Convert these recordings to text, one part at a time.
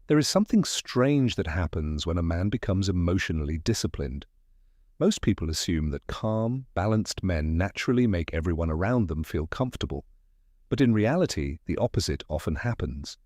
There is something strange that happens when a man becomes emotionally disciplined. Most people assume that calm, balanced men naturally make everyone around them feel comfortable. But in reality, the opposite often happens.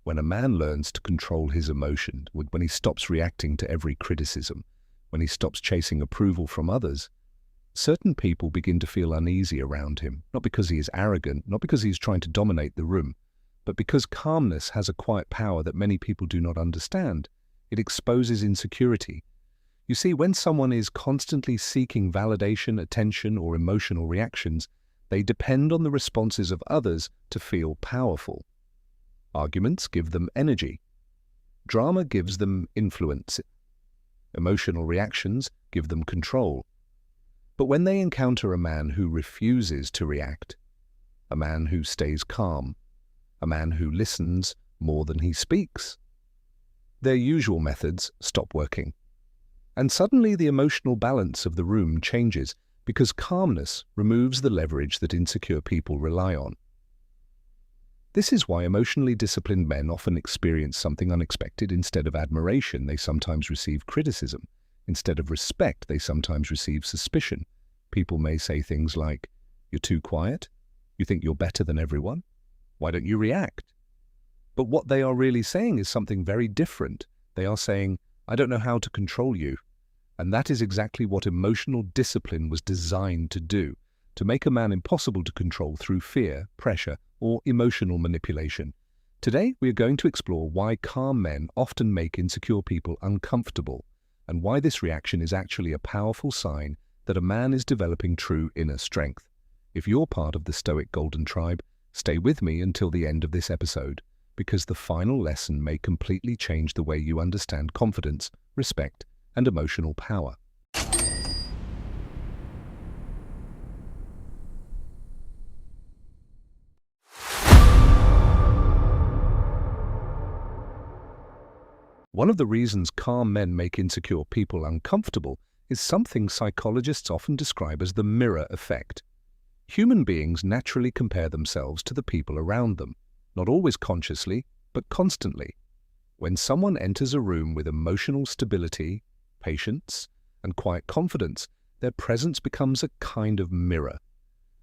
When a man learns to control his emotion, when he stops reacting to every criticism, when he stops chasing approval from others, certain people begin to feel uneasy around him, not because he is arrogant, not because he is trying to dominate the room, but because calmness has a quiet power that many people do not understand. It exposes insecurity. You see, when someone is constantly seeking validation, attention, or emotional reactions, they depend on the responses of others to feel powerful. Arguments give them energy. Drama gives them influence. Emotional reactions give them control. But when they encounter a man who refuses to react, a man who stays calm, a man who listens more than he speaks, their usual methods stop working. And suddenly the emotional balance of the room changes because calmness removes the leverage that insecure people rely on. This is why emotionally disciplined men often experience something unexpected. Instead of admiration, they sometimes receive criticism. Instead of respect, they sometimes receive suspicion. People may say things like, "You're too quiet? You think you're better than everyone? Why don't you react?" But what they are really saying is something very different. They are saying, "I don't know how to control you." And that is exactly what emotional discipline was designed to do, to make a man impossible to control through fear, pressure, or emotional manipulation. Today, we are going to explore why calm men often make insecure people uncomfortable, and why this reaction is actually a powerful sign that a man is developing true inner strength. If you're part of the Stoic Golden Tribe, stay with me until the end of this episode, because the final lesson may completely change the way you understand confidence, respect, and emotional power. One of the reasons calm men make insecure people uncomfortable is something psychologists often describe as the mirror effect. Human beings naturally compare themselves to the people around them, not always consciously, but constantly. When someone enters a room with emotional stability, patience, and quiet confidence, their presence becomes a kind of mirror.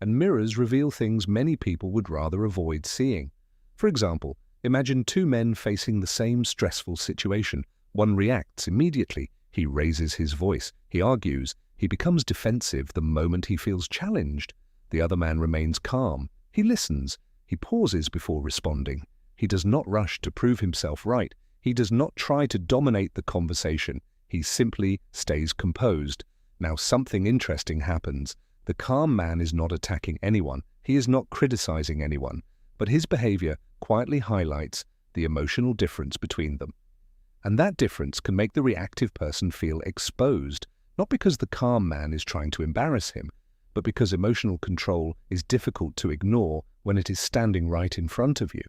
And mirrors reveal things many people would rather avoid seeing. For example, imagine two men facing the same stressful situation. One reacts immediately. He raises his voice. He argues. He becomes defensive the moment he feels challenged. The other man remains calm. He listens. He pauses before responding. He does not rush to prove himself right. He does not try to dominate the conversation. He simply stays composed. Now something interesting happens. The calm man is not attacking anyone. He is not criticizing anyone. But his behavior quietly highlights the emotional difference between them. And that difference can make the reactive person feel exposed, not because the calm man is trying to embarrass him, but because emotional control is difficult to ignore when it is standing right in front of you.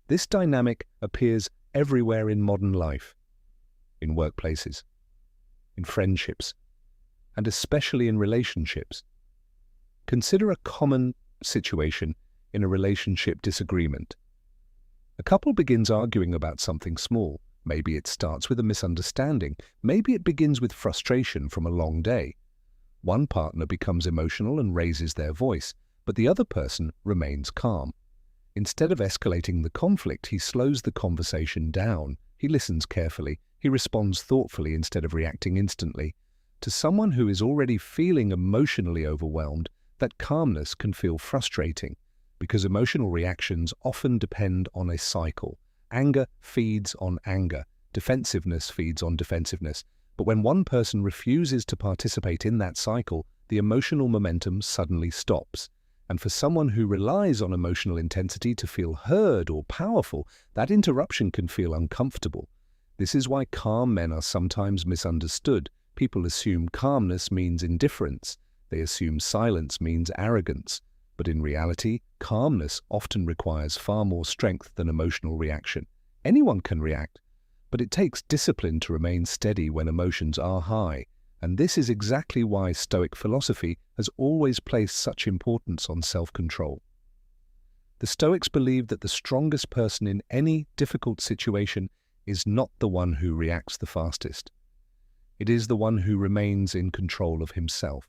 This dynamic appears everywhere in modern life, in workplaces, in friendships, and especially in relationships. Consider a common situation in a relationship disagreement. A couple begins arguing about something small. Maybe it starts with a misunderstanding. Maybe it begins with frustration from a long day. One partner becomes emotional and raises their voice, but the other person remains calm. Instead of escalating the conflict, he slows the conversation down. He listens carefully. He responds thoughtfully instead of reacting instantly. To someone who is already feeling emotionally overwhelmed, that calmness can feel frustrating, because emotional reactions often depend on a cycle. Anger feeds on anger. Defensiveness feeds on defensiveness. But when one person refuses to participate in that cycle, the emotional momentum suddenly stops. And for someone who relies on emotional intensity to feel heard or powerful, that interruption can feel uncomfortable. This is why calm men are sometimes misunderstood. People assume calmness means indifference. They assume silence means arrogance. But in reality, calmness often requires far more strength than emotional reaction. Anyone can react, but it takes discipline to remain steady when emotions are high. And this is exactly why Stoic philosophy has always placed such importance on self-control. The Stoics believed that the strongest person in any difficult situation is not the one who reacts the fastest. It is the one who remains in control of himself.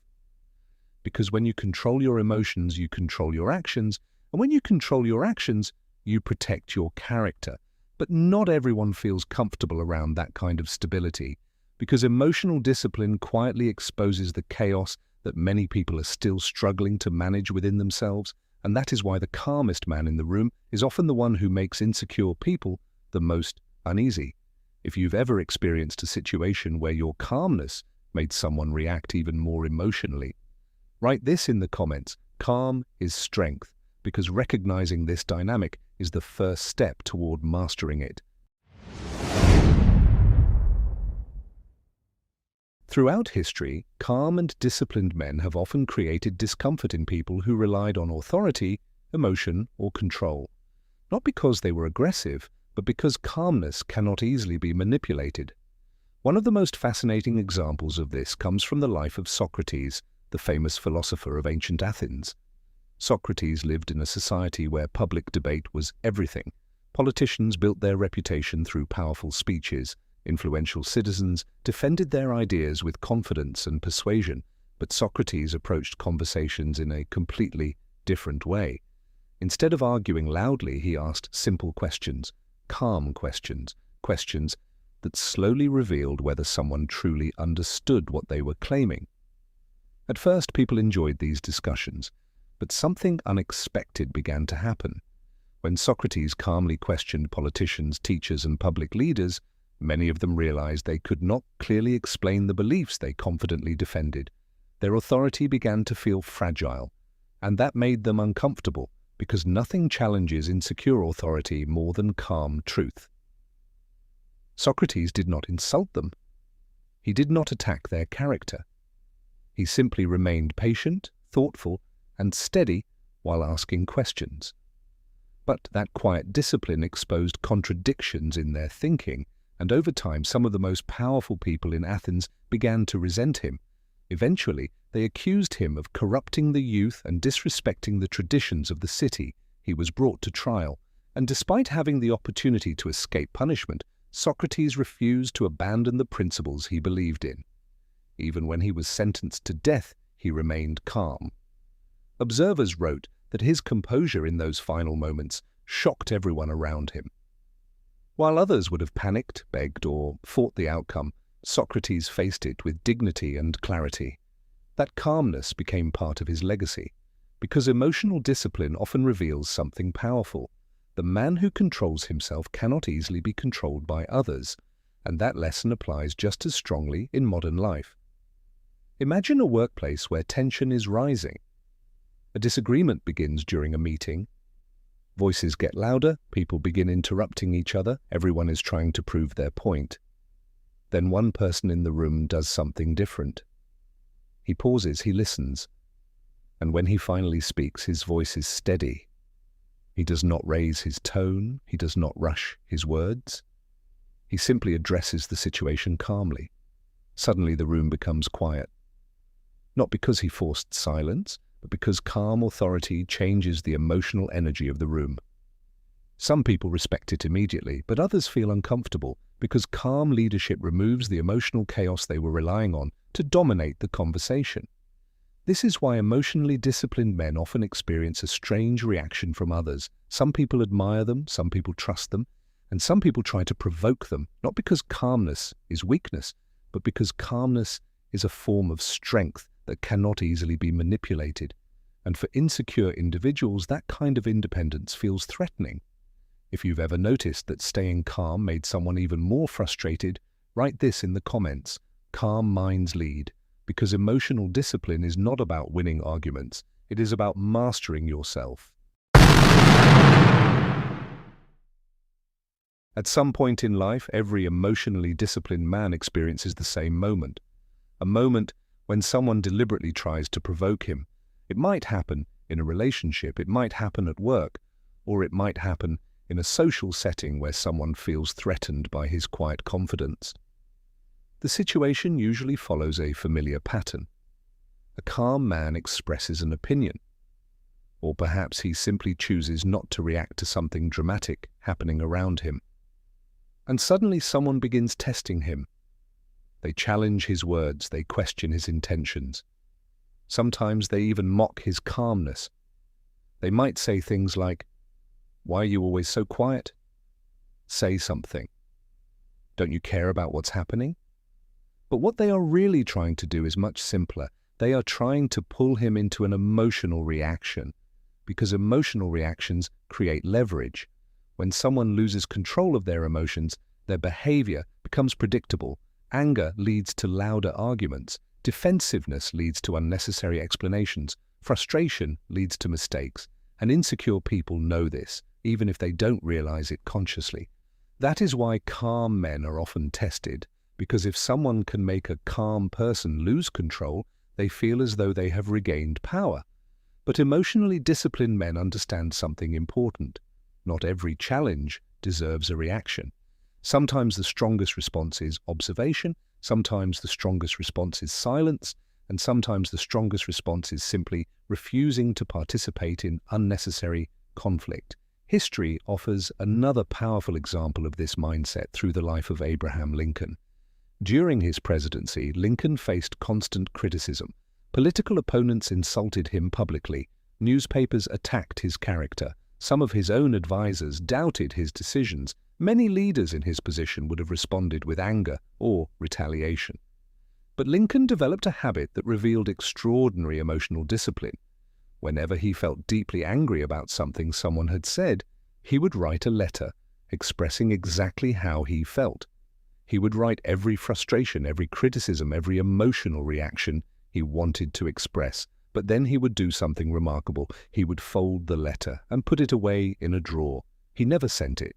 Because when you control your emotions, you control your actions, and when you control your actions, you protect your character. But not everyone feels comfortable around that kind of stability, because emotional discipline quietly exposes the chaos that many people are still struggling to manage within themselves, and that is why the calmest man in the room is often the one who makes insecure people the most uneasy. If you've ever experienced a situation where your calmness made someone react even more emotionally, write this in the comments. Calm is strength, because recognizing this dynamic is the first step toward mastering it. Throughout history, calm and disciplined men have often created discomfort in people who relied on authority, emotion, or control. Not because they were aggressive, but because calmness cannot easily be manipulated. One of the most fascinating examples of this comes from the life of Socrates, the famous philosopher of ancient Athens. Socrates lived in a society where public debate was everything. Politicians built their reputation through powerful speeches. Influential citizens defended their ideas with confidence and persuasion, but Socrates approached conversations in a completely different way. Instead of arguing loudly, he asked simple questions, calm questions, questions that slowly revealed whether someone truly understood what they were claiming. At first, people enjoyed these discussions, but something unexpected began to happen. When Socrates calmly questioned politicians, teachers, and public leaders, many of them realized they could not clearly explain the beliefs they confidently defended. Their authority began to feel fragile, and that made them uncomfortable, because nothing challenges insecure authority more than calm truth. Socrates did not insult them. He did not attack their character. He simply remained patient, thoughtful, and steady while asking questions. But that quiet discipline exposed contradictions in their thinking, and over time some of the most powerful people in Athens began to resent him. Eventually, they accused him of corrupting the youth and disrespecting the traditions of the city. He was brought to trial, and despite having the opportunity to escape punishment, Socrates refused to abandon the principles he believed in. Even when he was sentenced to death, he remained calm. Observers wrote that his composure in those final moments shocked everyone around him. While others would have panicked, begged, or fought the outcome, Socrates faced it with dignity and clarity. That calmness became part of his legacy, because emotional discipline often reveals something powerful. The man who controls himself cannot easily be controlled by others, and that lesson applies just as strongly in modern life. Imagine a workplace where tension is rising. A disagreement begins during a meeting. Voices get louder, people begin interrupting each other, everyone is trying to prove their point. Then one person in the room does something different. He pauses, he listens, and when he finally speaks, his voice is steady. He does not raise his tone, he does not rush his words. He simply addresses the situation calmly. Suddenly the room becomes quiet. Not because he forced silence, but because calm authority changes the emotional energy of the room. Some people respect it immediately, but others feel uncomfortable because calm leadership removes the emotional chaos they were relying on to dominate the conversation. This is why emotionally disciplined men often experience a strange reaction from others. Some people admire them, some people trust them, and some people try to provoke them, not because calmness is weakness, but because calmness is a form of strength that cannot easily be manipulated. And for insecure individuals, that kind of independence feels threatening. If you've ever noticed that staying calm made someone even more frustrated, write this in the comments. Calm minds lead, because emotional discipline is not about winning arguments, it is about mastering yourself. At some point in life, every emotionally disciplined man experiences the same moment. A moment when someone deliberately tries to provoke him. It might happen in a relationship, it might happen at work, or it might happen in a social setting where someone feels threatened by his quiet confidence. The situation usually follows a familiar pattern. A calm man expresses an opinion, or perhaps he simply chooses not to react to something dramatic happening around him. And suddenly someone begins testing him. They challenge his words, they question his intentions. Sometimes they even mock his calmness. They might say things like, "Why are you always so quiet? Say something. Don't you care about what's happening?" But what they are really trying to do is much simpler. They are trying to pull him into an emotional reaction, because emotional reactions create leverage. When someone loses control of their emotions, their behavior becomes predictable. Anger leads to louder arguments. Defensiveness leads to unnecessary explanations. Frustration leads to mistakes. And insecure people know this, even if they don't realize it consciously. That is why calm men are often tested, because if someone can make a calm person lose control, they feel as though they have regained power. But emotionally disciplined men understand something important. Not every challenge deserves a reaction. Sometimes the strongest response is observation, sometimes the strongest response is silence, and sometimes the strongest response is simply refusing to participate in unnecessary conflict. History offers another powerful example of this mindset through the life of Abraham Lincoln. During his presidency, Lincoln faced constant criticism. Political opponents insulted him publicly. Newspapers attacked his character. Some of his own advisors doubted his decisions. Many leaders in his position would have responded with anger or retaliation. But Lincoln developed a habit that revealed extraordinary emotional discipline. Whenever he felt deeply angry about something someone had said, he would write a letter expressing exactly how he felt. He would write every frustration, every criticism, every emotional reaction he wanted to express. But then he would do something remarkable. He would fold the letter and put it away in a drawer. He never sent it.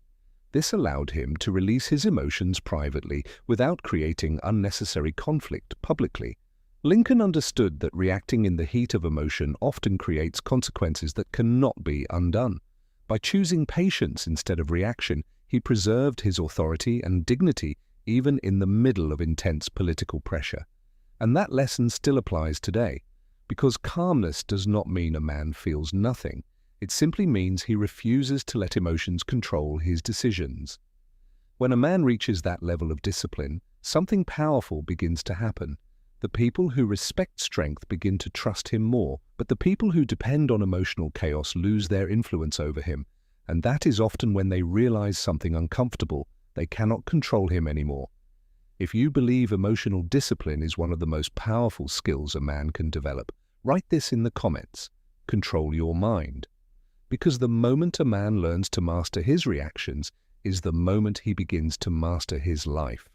This allowed him to release his emotions privately without creating unnecessary conflict publicly. Lincoln understood that reacting in the heat of emotion often creates consequences that cannot be undone. By choosing patience instead of reaction, he preserved his authority and dignity even in the middle of intense political pressure. And that lesson still applies today, because calmness does not mean a man feels nothing. It simply means he refuses to let emotions control his decisions. When a man reaches that level of discipline, something powerful begins to happen. The people who respect strength begin to trust him more, but the people who depend on emotional chaos lose their influence over him, and that is often when they realize something uncomfortable. They cannot control him anymore. If you believe emotional discipline is one of the most powerful skills a man can develop, write this in the comments. Control your mind. Because the moment a man learns to master his reactions is the moment he begins to master his life.